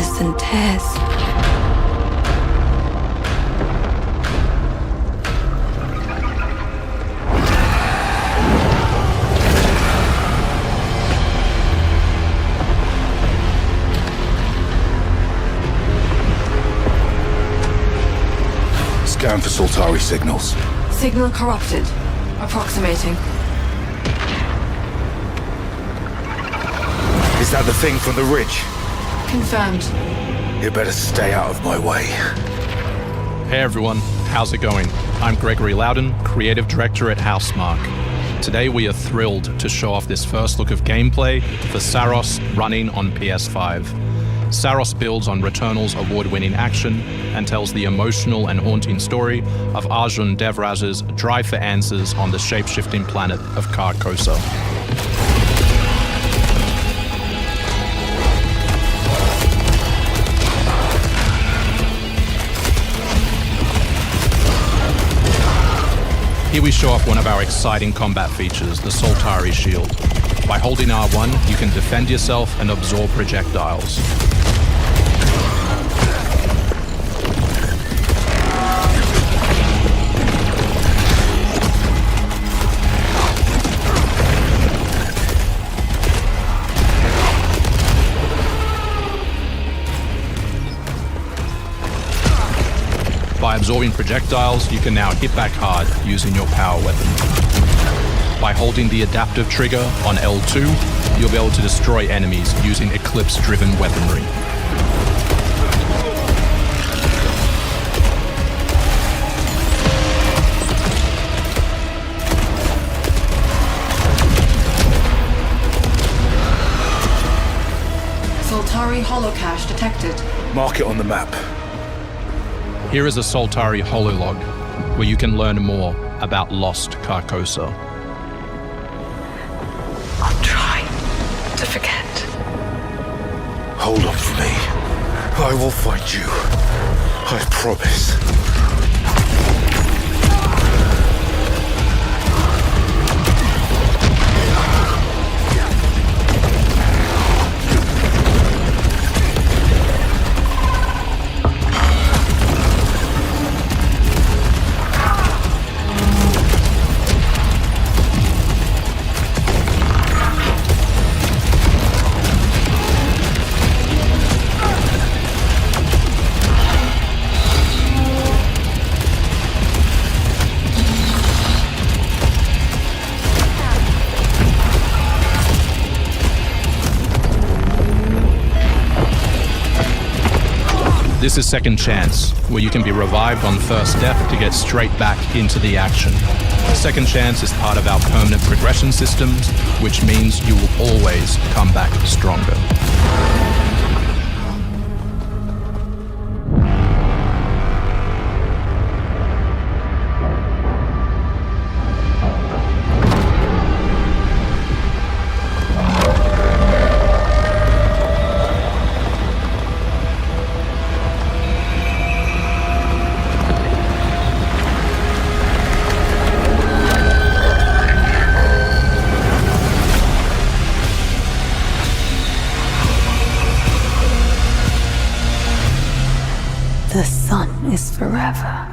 splatters and tears. Scan for Saltari signals. Signal corrupted. Approximating. Is that the thing from the ridge? Confirmed. You better stay out of my way. Hey everyone, how's it going? I'm Gregory Loudon, Creative Director at Housemarque. Today we are thrilled to show off this first look of gameplay for Saros running on PS5. Saros builds on Returnal's award-winning action and tells the emotional and haunting story of Arjun Devraj's drive for answers on the shape-shifting planet of Carcosa. Here we show off one of our exciting combat features, the Saltari Shield. By holding R1, you can defend yourself and absorb projectiles. By absorbing projectiles, you can now hit back hard using your power weapon. By holding the adaptive trigger on L2, you'll be able to destroy enemies using Eclipse-driven weaponry. Saltari holocache detected. Mark it on the map. Here is a Saltari hololog, where you can learn more about lost Carcosa. I'll try to forget. Hold on for me. I will find you. I promise. This is Second Chance, where you can be revived on first death to get straight back into the action. Second Chance is part of our permanent progression systems, which means you will always come back stronger. The sun is forever.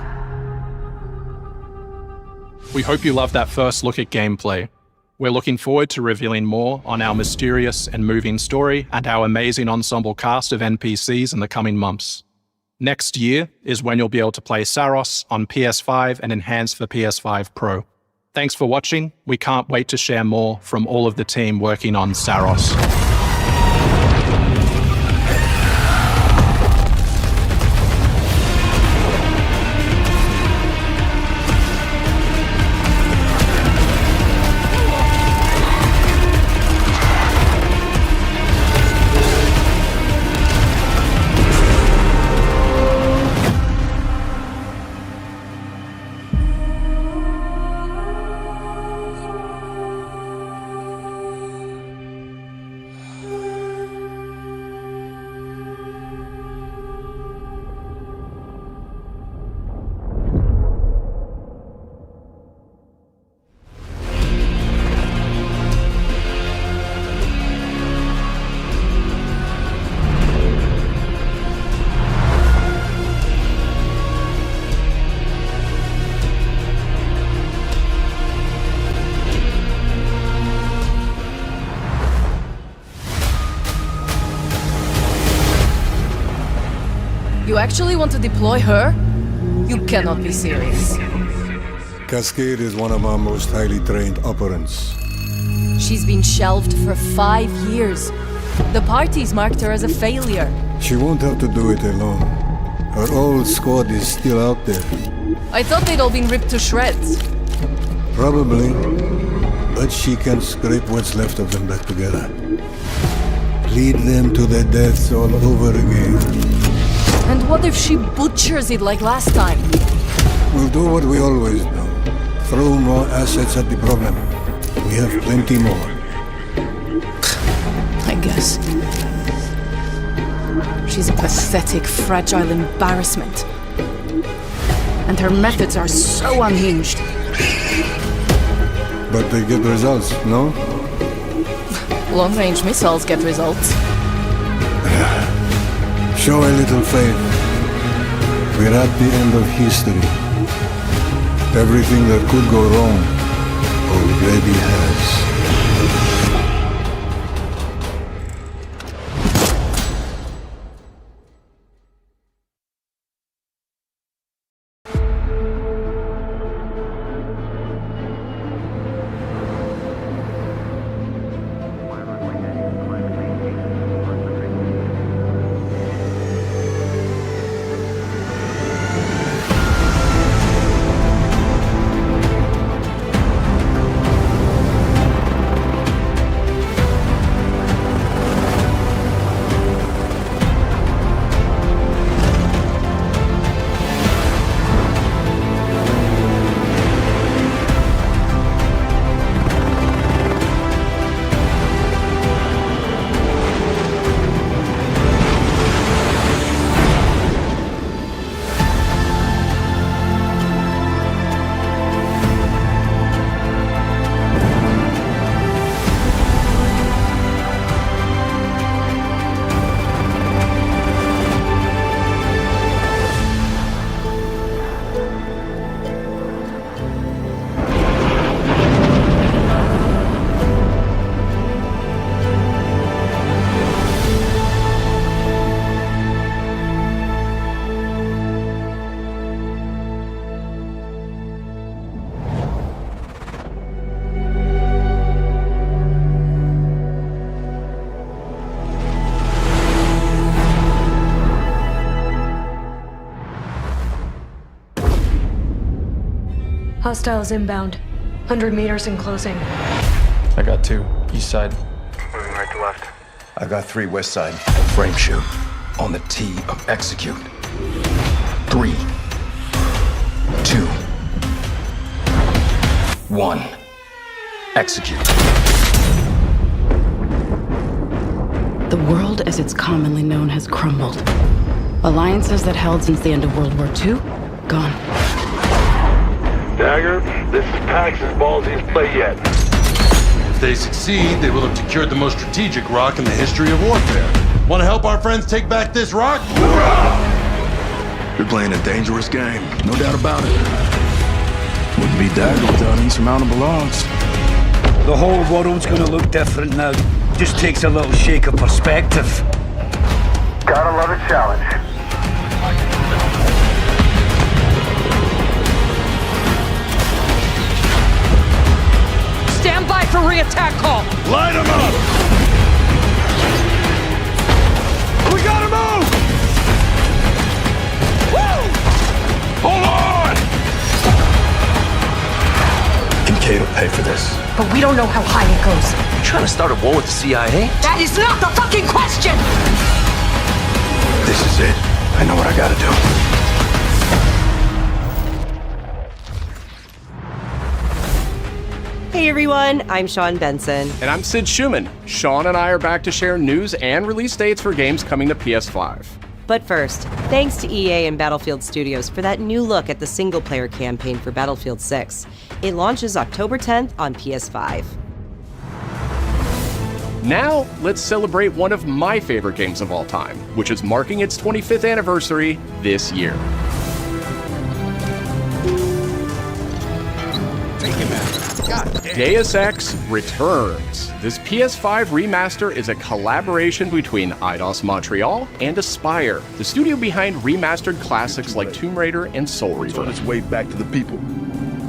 We hope you loved that first look at gameplay. We're looking forward to revealing more on our mysterious and moving story and our amazing ensemble cast of NPCs in the coming months. Next year is when you'll be able to play Saros on PS5 and enhanced for PS5 Pro. Thanks for watching. We can't wait to share more from all of the team working on Saros. You actually want to deploy her? You cannot be serious. Cascade is one of our most highly trained operants. She's been shelved for 5 years. The parties marked her as a failure. She won't have to do it alone. Her old squad is still out there. I thought they'd all been ripped to shreds. Probably. But she can scrape what's left of them back together. Lead them to their deaths all over again. And what if she butchers it like last time? We'll do what we always do. Throw more assets at the problem. We have plenty more. I guess. She's a pathetic, fragile embarrassment. And her methods are so unhinged. But they get results, no? Long-range missiles get results. Show a little faith. We're at the end of history. Everything that could go wrong already has. Hostiles inbound. 100 meters and closing. I got 2. East side. Moving right to left. I got 3 west side. Frame shoot. On the T of execute. 3, 2, 1. Execute. The world as it's commonly known has crumbled. Alliances that held since the end of World War II, gone. Dagger, this is Pax's ballsiest play yet. If they succeed, they will have secured the most strategic rock in the history of warfare. Want to help our friends take back this rock? Hoorah! You're playing a dangerous game, no doubt about it. Wouldn't be Dagger without insurmountable odds. The whole world's gonna look different now. Just takes a little shake of perspective. Gotta love a challenge. Stand by for re-attack call! Light them up! We gotta move! Woo! Hold on! Kincaid will pay for this. But we don't know how high it goes. You trying to start a war with the CIA? That is not the fucking question! This is it. I know what I gotta do. Hey everyone, I'm Sean Benson. And I'm Sid Schumann. Sean and I are back to share news and release dates for games coming to PS5. But first, thanks to EA and Battlefield Studios for that new look at the single-player campaign for Battlefield 6. It launches October 10th on PS5. Now, let's celebrate one of my favorite games of all time, which is marking its 25th anniversary this year. Thank you, man. Deus Ex returns. This PS5 remaster is a collaboration between Eidos Montreal and Aspyr, the studio behind remastered classics like Tomb Raider and Soul Reaver. It's on its way back to the people,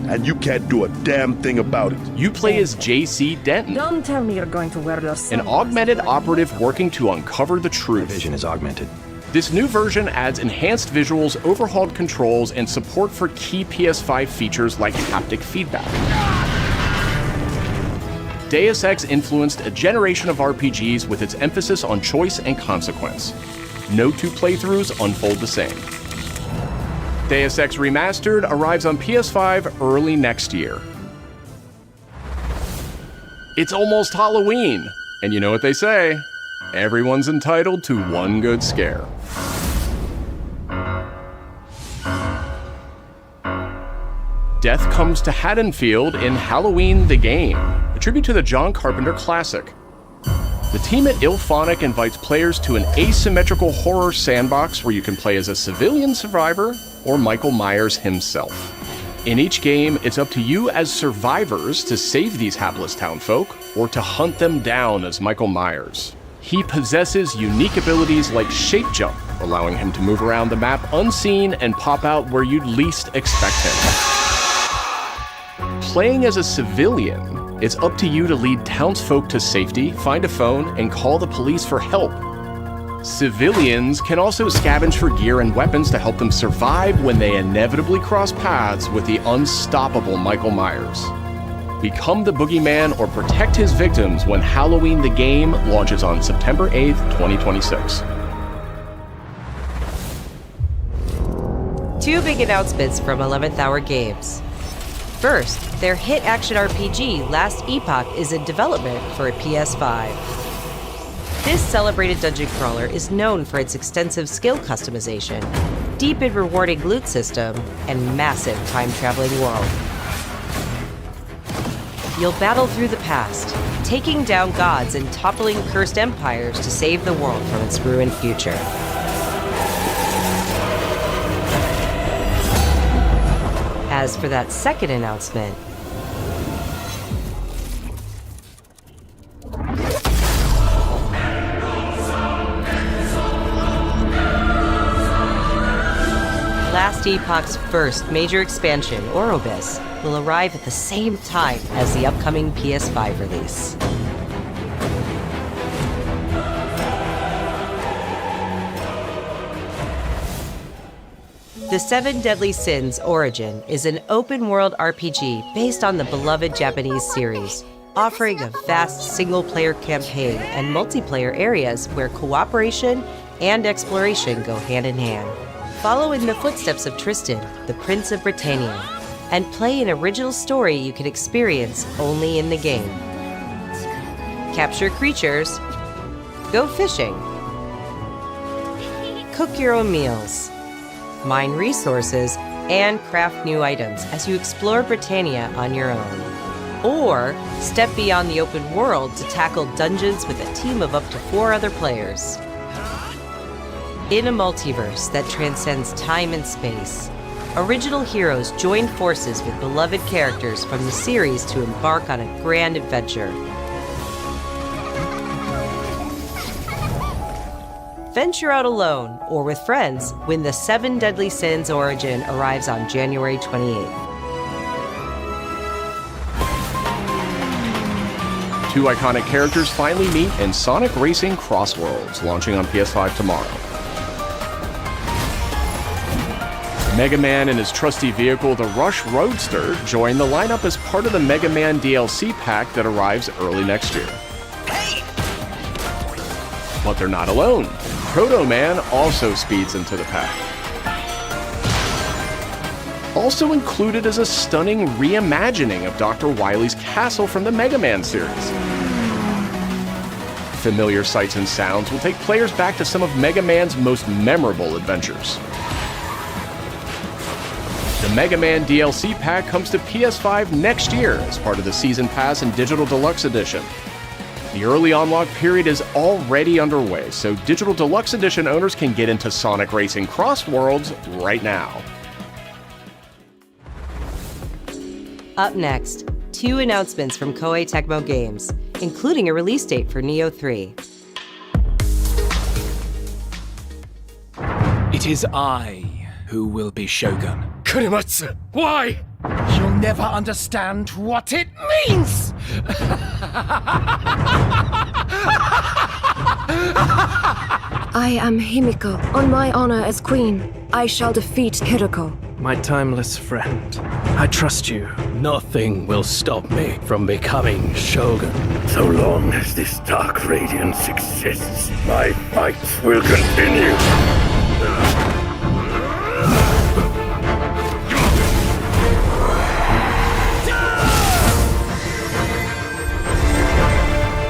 and you can't do a damn thing about it. You play as J.C. Denton, Don't tell me you're going to wear your an augmented operative working to uncover the truth. Vision is augmented. This new version adds enhanced visuals, overhauled controls, and support for key PS5 features like haptic feedback. Deus Ex influenced a generation of RPGs with its emphasis on choice and consequence. No two playthroughs unfold the same. Deus Ex Remastered arrives on PS5 early next year. It's almost Halloween, and you know what they say, everyone's entitled to one good scare. Death comes to Haddonfield in Halloween the Game, a tribute to the John Carpenter classic. The team at IllFonic invites players to an asymmetrical horror sandbox where you can play as a civilian survivor or Michael Myers himself. In each game, it's up to you as survivors to save these hapless townfolk or to hunt them down as Michael Myers. He possesses unique abilities like shape jump, allowing him to move around the map unseen and pop out where you'd least expect him. Playing as a civilian, it's up to you to lead townsfolk to safety, find a phone, and call the police for help. Civilians can also scavenge for gear and weapons to help them survive when they inevitably cross paths with the unstoppable Michael Myers. Become the boogeyman or protect his victims when Halloween the Game launches on September 8th, 2026. Two big announcements from 11th Hour Games. First, their hit action RPG Last Epoch is in development for a PS5. This celebrated dungeon crawler is known for its extensive skill customization, deep and rewarding loot system, and massive time-traveling world. You'll battle through the past, taking down gods and toppling cursed empires to save the world from its ruined future. As for that second announcement, Last Epoch's first major expansion, Orobis, will arrive at the same time as the upcoming PS5 release. The Seven Deadly Sins Origin is an open-world RPG based on the beloved Japanese series, offering a vast single-player campaign and multiplayer areas where cooperation and exploration go hand in hand. Follow in the footsteps of Tristan, the Prince of Britannia, and play an original story you can experience only in the game. Capture creatures, go fishing, cook your own meals, mine resources, and craft new items as you explore Britannia on your own. Or step beyond the open world to tackle dungeons with a team of up to 4 other players. In a multiverse that transcends time and space, original heroes join forces with beloved characters from the series to embark on a grand adventure. Venture out alone or with friends when the Seven Deadly Sins Origin arrives on January 28th. Two iconic characters finally meet in Sonic Racing Crossworlds, launching on PS5 tomorrow. Mega Man and his trusty vehicle, the Rush Roadster, join the lineup as part of the Mega Man DLC pack that arrives early next year. But they're not alone. Proto Man also speeds into the pack. Also included is a stunning reimagining of Dr. Wily's castle from the Mega Man series. Familiar sights and sounds will take players back to some of Mega Man's most memorable adventures. The Mega Man DLC pack comes to PS5 next year as part of the Season Pass and Digital Deluxe Edition. The early unlock period is already underway, so Digital Deluxe Edition owners can get into Sonic Racing Crossworlds right now. Up next, 2 announcements from Koei Tecmo Games, including a release date for Neo 3. It is I who will be Shogun. Kurematsu, why? You'll never understand what it means! I am Himiko. On my honor as queen, I shall defeat Hiroko. My timeless friend, I trust you. Nothing will stop me from becoming Shogun. So long as this dark radiance exists, my fights will continue.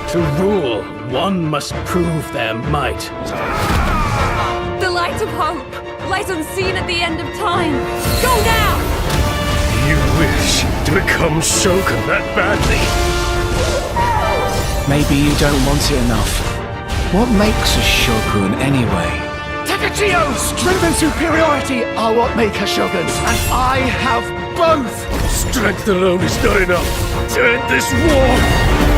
To rule, one must prove their might. The light of hope lies unseen at the end of time. Go now! You wish to become Shogun that badly? Maybe you don't want it enough. What makes a Shogun anyway? Takachio! Strength and superiority are what make a Shogun, and I have both! Strength alone is not enough to end this war!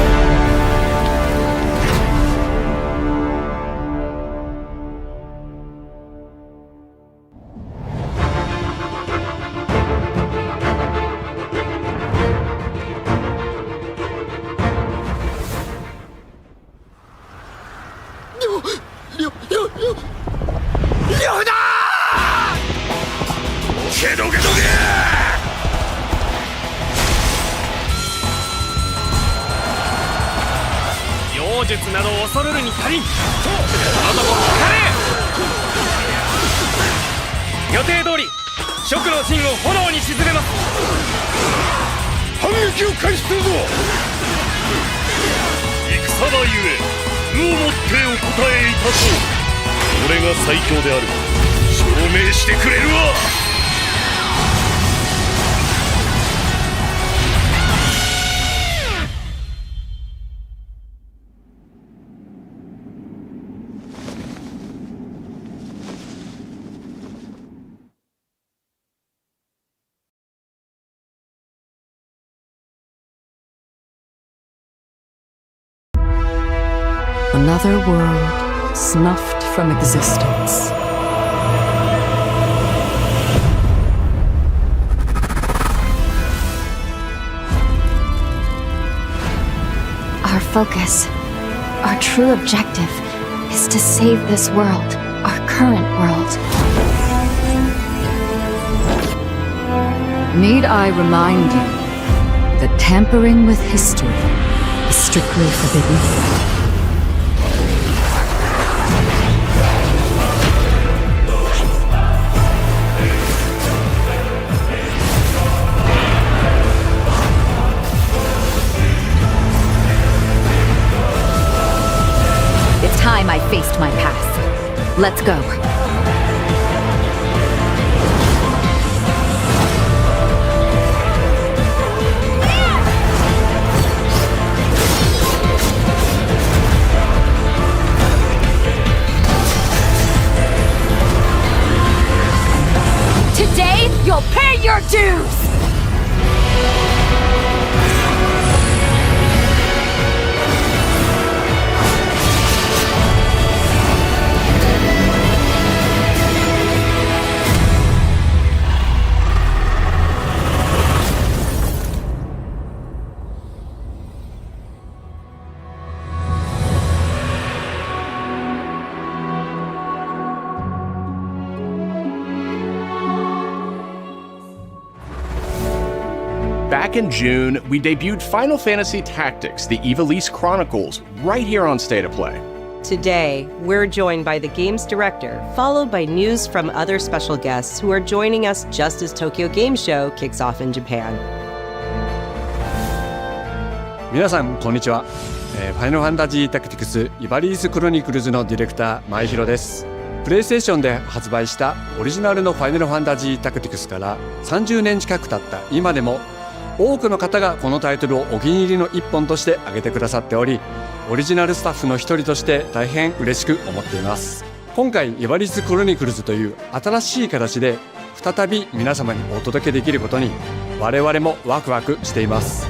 Another world snuffed from existence. Our focus, our true objective, is to save this world, our current world. Need I remind you that tampering with history is strictly forbidden? Time I faced my past. Let's go. Today, you'll pay your dues! Back in June, we debuted Final Fantasy Tactics: The Ivalice Chronicles right here on State of Play. Today, we're joined by the game's director, followed by news from other special guests who are joining us just as Tokyo Game Show kicks off in Japan. 皆さんこんにちは。ファイナルファンタジータクティクスイバリースクロニクルズのディレクター前広です。プレイステーションで発売したオリジナルのファイナルファンタジータクティクスから30年近く経った今でも多くの方がこのタイトルをお気に入りの一本として挙げてくださっており、オリジナルスタッフの一人として大変嬉しく思っています。今回イバリスクロニクルズという新しい形で再び皆様にお届けできることに我々もワクワクしています。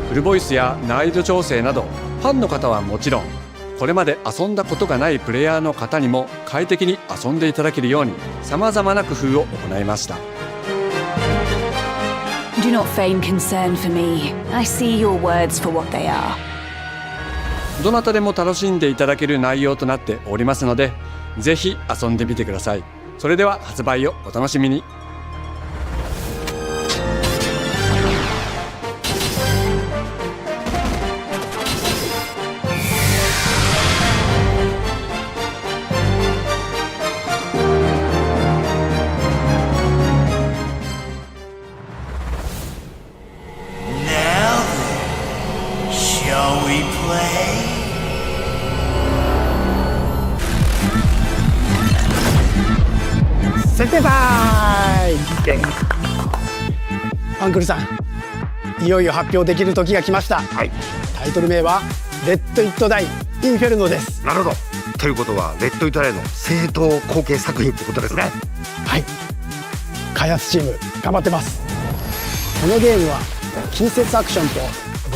フルボイスや難易度調整など、ファンの方はもちろん、これまで遊んだことがないプレイヤーの方にも快適に遊んでいただけるように、様々な工夫を行いました。Do not feign concern for me. I see your words for what they are. どなたでも楽しんでいただける内容となっておりますので、ぜひ遊んでみてください。それでは発売をお楽しみに。設定タイム。アンクルさん、いよいよ発表できる時が来ました。タイトル名はレッド・イット・ダイ・インフェルノです。なるほど。ということはレッド・イット・ダイの正統後継作品ってことですね。はい、開発チーム頑張ってます。このゲームは近接アクションと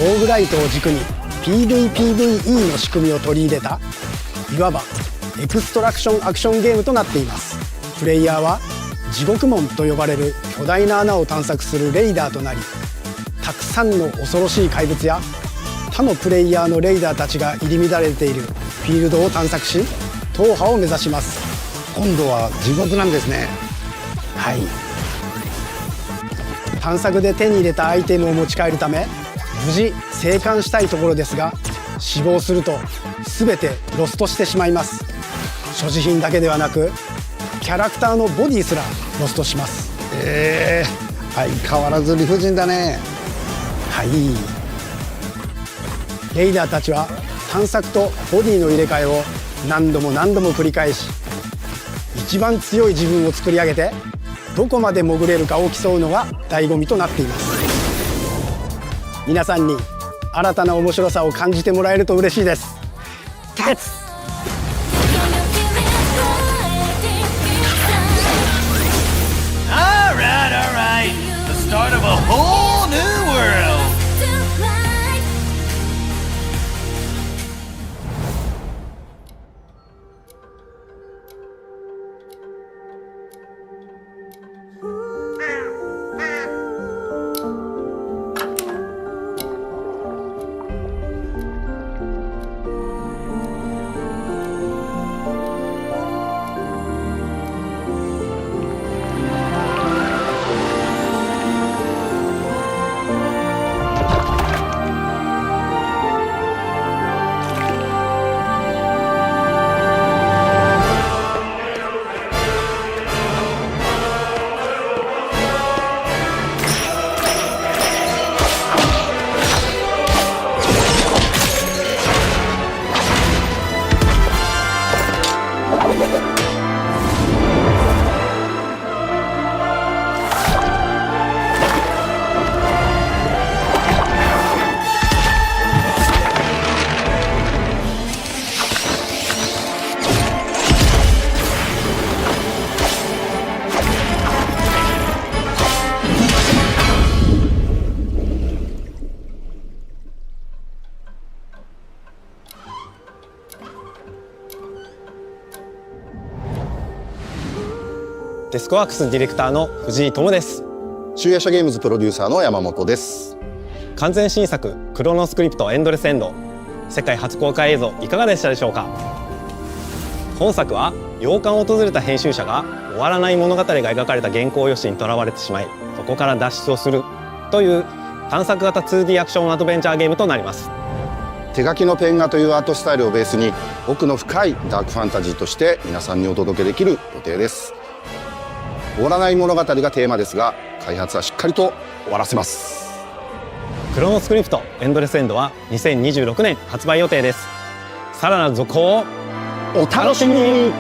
ローグライトを軸に PVPVE の仕組みを取り入れた、いわばエクストラクションアクションゲームとなっています。プレイヤーは地獄門と呼ばれる巨大な穴を探索するレイダーとなり、たくさんの恐ろしい怪物や他のプレイヤーのレイダーたちが入り乱れているフィールドを探索し、踏破を目指します。今度は地獄なんですね。はい、探索で手に入れたアイテムを持ち帰るため無事生還したいところですが、死亡すると全てロストしてしまいます。所持品だけではなくキャラクターのボディすらロストします。相変わらず理不尽だね。はい、レイダーたちは探索とボディの入れ替えを何度も何度も繰り返し、一番強い自分を作り上げてどこまで潜れるかを競うのが醍醐味となっています。皆さんに新たな面白さを感じてもらえると嬉しいです。キャッツAlright, the start of a whole new world.デスクワークスディレクターの藤井智です。集夜社ゲームズプロデューサーの山本です。完全新作クロノスクリプトエンドレスエンド、世界初公開映像いかがでしたでしょうか。本作は洋館を訪れた編集者が終わらない物語が描かれた原稿用紙にとらわれてしまい、そこから脱出をするという探索型 2D アクションアドベンチャーゲームとなります。手書きのペン画というアートスタイルをベースに奥の深いダークファンタジーとして皆さんにお届けできる予定です。終わらない物語がテーマですが、開発はしっかりと終わらせます。クロノスクリプトエンドレスエンドは2026年発売予定です。さらなる続報をお楽しみに。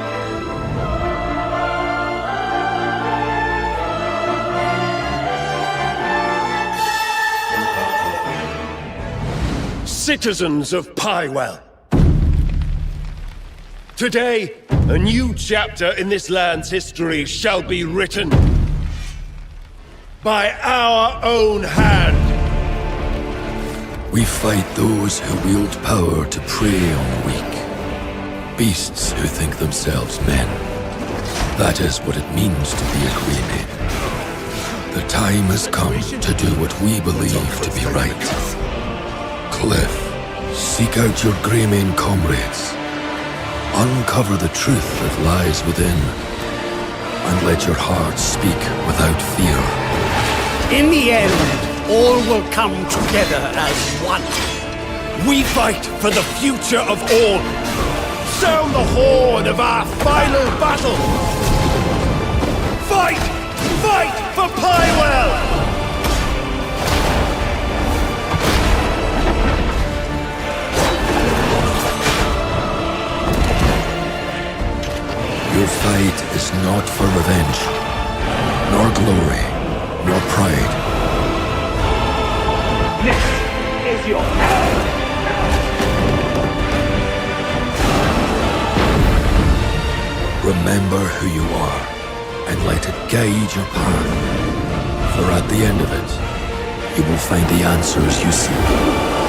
Citizens of Pywell. Today, a new chapter in this land's history shall be written by our own hand. We fight those who wield power to prey on the weak. Beasts who think themselves men. That is what it means to be a Greyman. The time has come to do what we believe to be right. Cliff, seek out your Greyman comrades. Uncover the truth that lies within. And let your heart speak without fear. In the end, all will come together as one. We fight for the future of all. Sound the horn of our final battle. Fight! Fight for Pywell! Your fight is not for revenge, nor glory, nor pride. This is your end! Remember who you are, and let it guide your path. For at the end of it, you will find the answers you seek.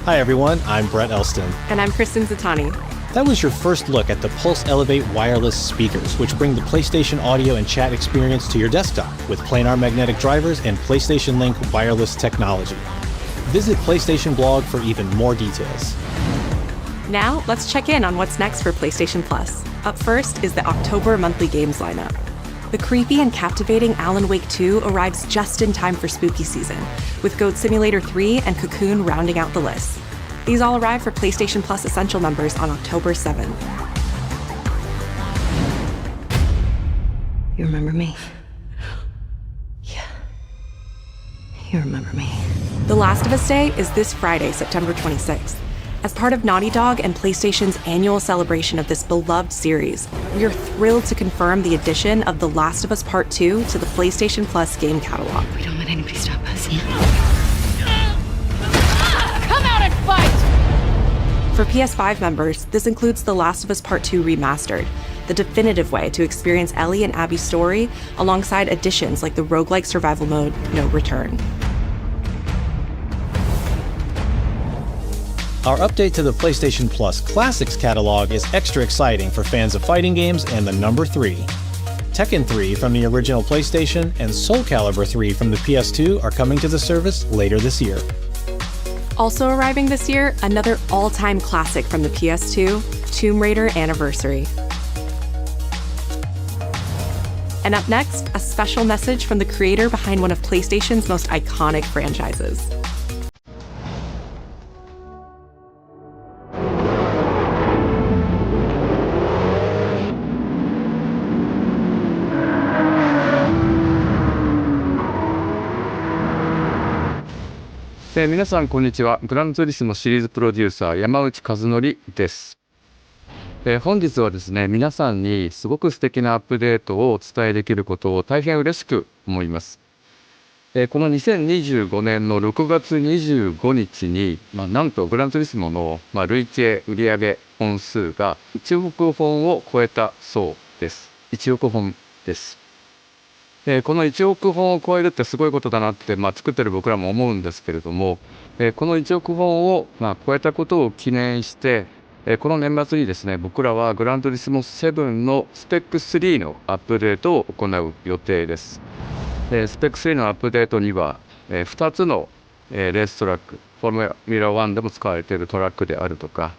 Hi everyone, I'm Brett Elston. And I'm Kristen Zatani. That was your first look at the Pulse Elevate wireless speakers, which bring the PlayStation audio and chat experience to your desktop with planar magnetic drivers and PlayStation Link wireless technology. Visit PlayStation blog for even more details. Now, let's check in on what's next for PlayStation Plus. Up first is the October monthly games lineup. The creepy and captivating Alan Wake 2 arrives just in time for spooky season, with Goat Simulator 3 and Cocoon rounding out the list. These all arrive for PlayStation Plus Essential members on October 7th. You remember me? Yeah. You remember me. The Last of Us Day is this Friday, September 26th. As part of Naughty Dog and PlayStation's annual celebration of this beloved series, we are thrilled to confirm the addition of The Last of Us Part 2 to the PlayStation Plus game catalog. We don't let anybody stop us. Come out and fight! For PS5 members, this includes The Last of Us Part 2 Remastered, the definitive way to experience Ellie and Abby's story, alongside additions like the roguelike survival mode No Return. Our update to the PlayStation Plus Classics catalog is extra exciting for fans of fighting games and the number 3. Tekken 3 from the original PlayStation and Soul Calibur 3 from the PS2 are coming to the service later this year. Also arriving this year, another all-time classic from the PS2, Tomb Raider Anniversary. And up next, a special message from the creator behind one of PlayStation's most iconic franchises. 皆さんこんにちは。グランツーリスモシリーズプロデューサー山内和則です。本日はですね、皆さんにすごく素敵なアップデートをお伝えできることを大変嬉しく思います。この2025年の6月25日に、なんとグランツーリスモの、累計売上本数が1億本を超えたそうです。1億本です。この1億本を超えるってすごいことだなって、作ってる僕らも思うんですけれども、この1億本を、超えたことを記念して、この年末にですね、僕らはグランツーリスモ7のスペック3のアップデートを行う予定です。スペック3のアップデートには、2つの、レーストラック、フォーミュラ1でも使われているトラックであるとか、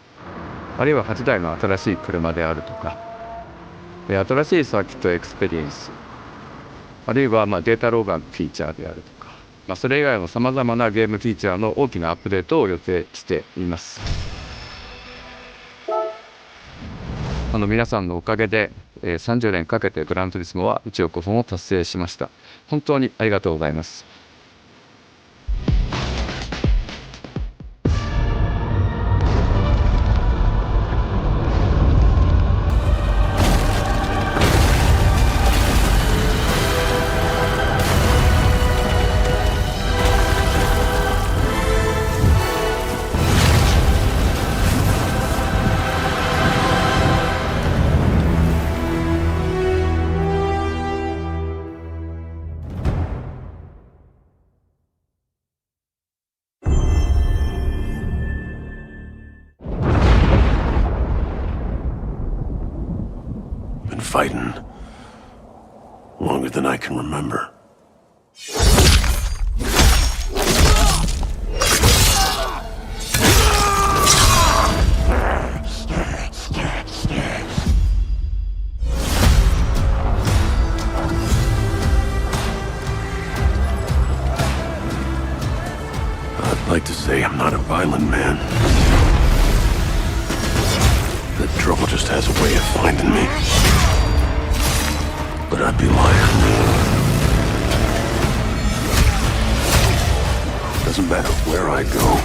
あるいは8台の新しい車であるとか、新しいサーキットエクスペリエンス、あるいはデータローガンフィーチャーであるとか、それ以外のさまざまなゲームフィーチャーの大きなアップデートを予定しています。皆さんのおかげで、30年かけてグランツーリスモは1億本を達成しました。本当にありがとうございます。Fighting longer than I can remember. I'd like to say I'm not a violent man. The trouble just has a way of finding me. But I'd be lying. Doesn't matter where I go.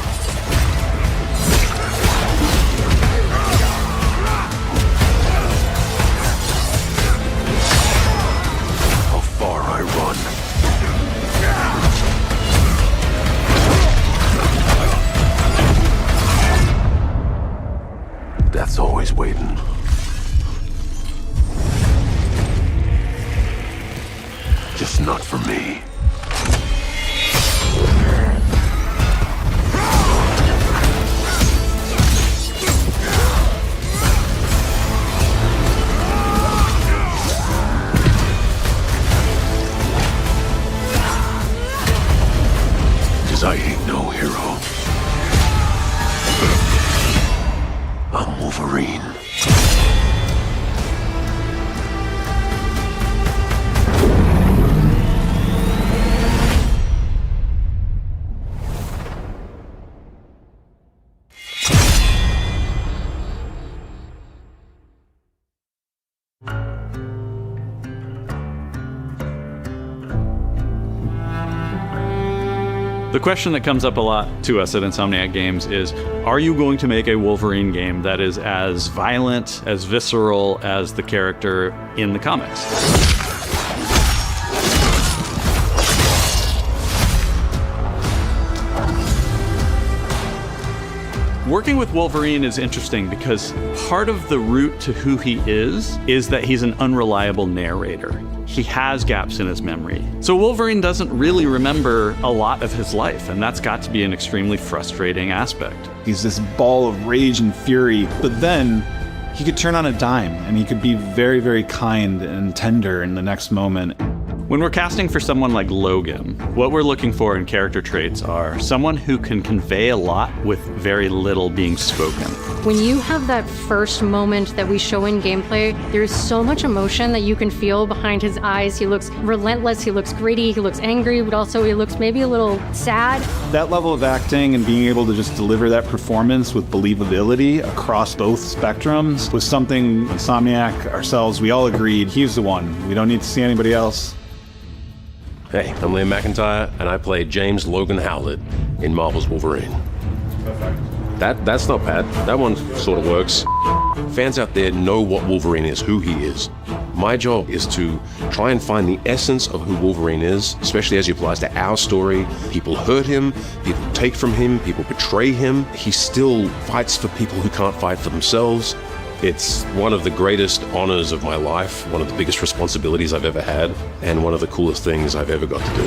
How far I run. Death's always waiting. Just not for me. Cause I ain't no hero. I'm Wolverine. The question that comes up a lot to us at Insomniac Games is, are you going to make a Wolverine game that is as violent, as visceral as the character in the comics? Working with Wolverine is interesting because part of the route to who he is that he's an unreliable narrator. He has gaps in his memory. So Wolverine doesn't really remember a lot of his life, and that's got to be an extremely frustrating aspect. He's this ball of rage and fury, but then he could turn on a dime, and he could be very, very kind and tender in the next moment. When we're casting for someone like Logan, what we're looking for in character traits are someone who can convey a lot with very little being spoken. When you have that first moment that we show in gameplay, there's so much emotion that you can feel behind his eyes. He looks relentless, he looks gritty, he looks angry, but also he looks maybe a little sad. That level of acting and being able to just deliver that performance with believability across both spectrums was something Insomniac, ourselves, we all agreed he's the one. We don't need to see anybody else. Hey, I'm Liam McIntyre, and I play James Logan Howlett. in Marvel's Wolverine. That's not bad. That one sort of works. Fans out there know what Wolverine is, who he is. My job is to try and find the essence of who Wolverine is, especially as it applies to our story. People hurt him, people take from him, people betray him. He still fights for people who can't fight for themselves. It's one of the greatest honors of my life, one of the biggest responsibilities I've ever had, and one of the coolest things I've ever got to do.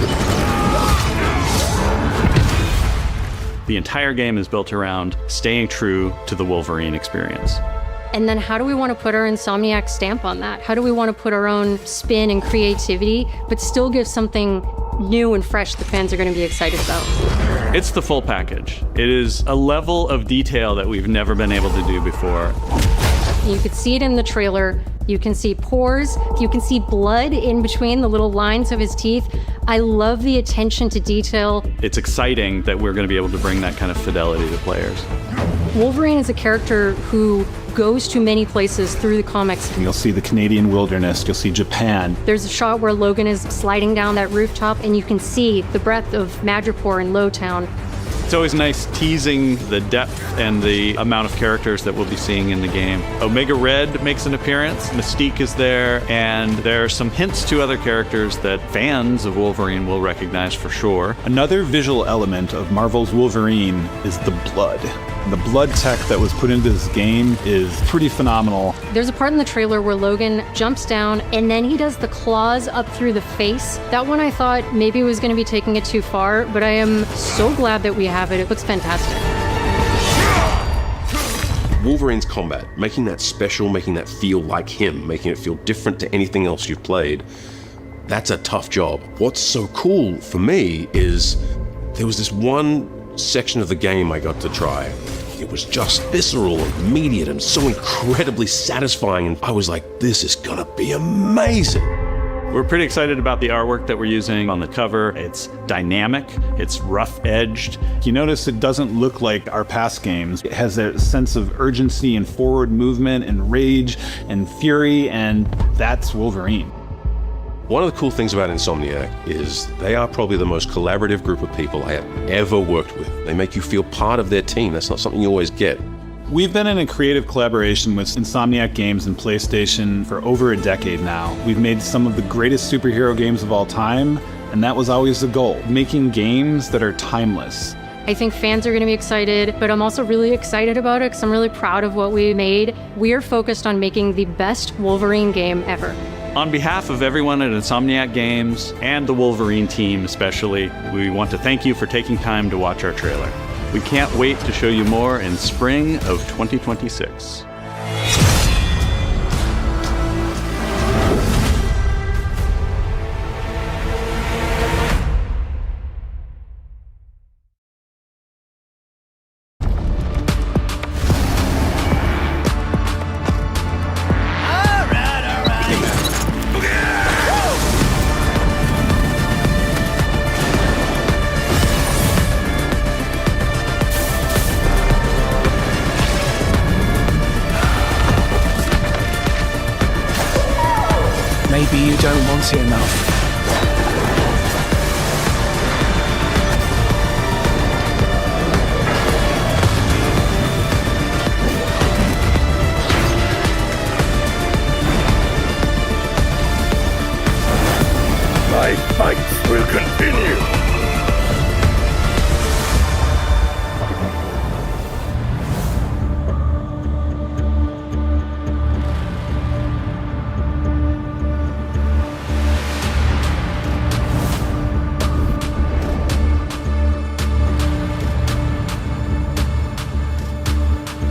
The entire game is built around staying true to the Wolverine experience. And then how do we want to put our Insomniac stamp on that? How do we want to put our own spin and creativity, but still give something new and fresh the fans are going to be excited about? It's the full package. It is a level of detail that we've never been able to do before. You could see it in the trailer. You can see pores. You can see blood in between the little lines of his teeth. I love the attention to detail. It's exciting that we're going to be able to bring that kind of fidelity to players. Wolverine is a character who goes to many places through the comics. You'll see the Canadian wilderness, you'll see Japan. There's a shot where Logan is sliding down that rooftop and you can see the breadth of Madripoor and Lowtown. It's always nice teasing the depth and the amount of characters that we'll be seeing in the game. Omega Red makes an appearance, Mystique is there, and there are some hints to other characters that fans of Wolverine will recognize for sure. Another visual element of Marvel's Wolverine is the blood. The blood tech that was put into this game is pretty phenomenal. There's a part in the trailer where Logan jumps down and then he does the claws up through the face. That one I thought maybe was going to be taking it too far, but I am so glad that we have it. It looks fantastic. Wolverine's combat, making that special, making that feel like him, making it feel different to anything else you've played, that's a tough job. What's so cool for me is there was this one section of the game I got to try. It was just visceral and immediate and so incredibly satisfying, and I was like, this is gonna be amazing. We're pretty excited about the artwork that we're using on the cover. It's dynamic, it's rough-edged. You notice it doesn't look like our past games. It has a sense of urgency and forward movement and rage and fury, and that's Wolverine. One of the cool things about Insomniac is they are probably the most collaborative group of people I have ever worked with. They make you feel part of their team. That's not something you always get. We've been in a creative collaboration with Insomniac Games and PlayStation for over a decade now. We've made some of the greatest superhero games of all time, and that was always the goal, making games that are timeless. I think fans are going to be excited, but I'm also really excited about it because I'm really proud of what we made. We're focused on making the best Wolverine game ever. On behalf of everyone at Insomniac Games and the Wolverine team especially, we want to thank you for taking time to watch our trailer. We can't wait to show you more in spring of 2026. Maybe you don't want it enough. My fight will continue.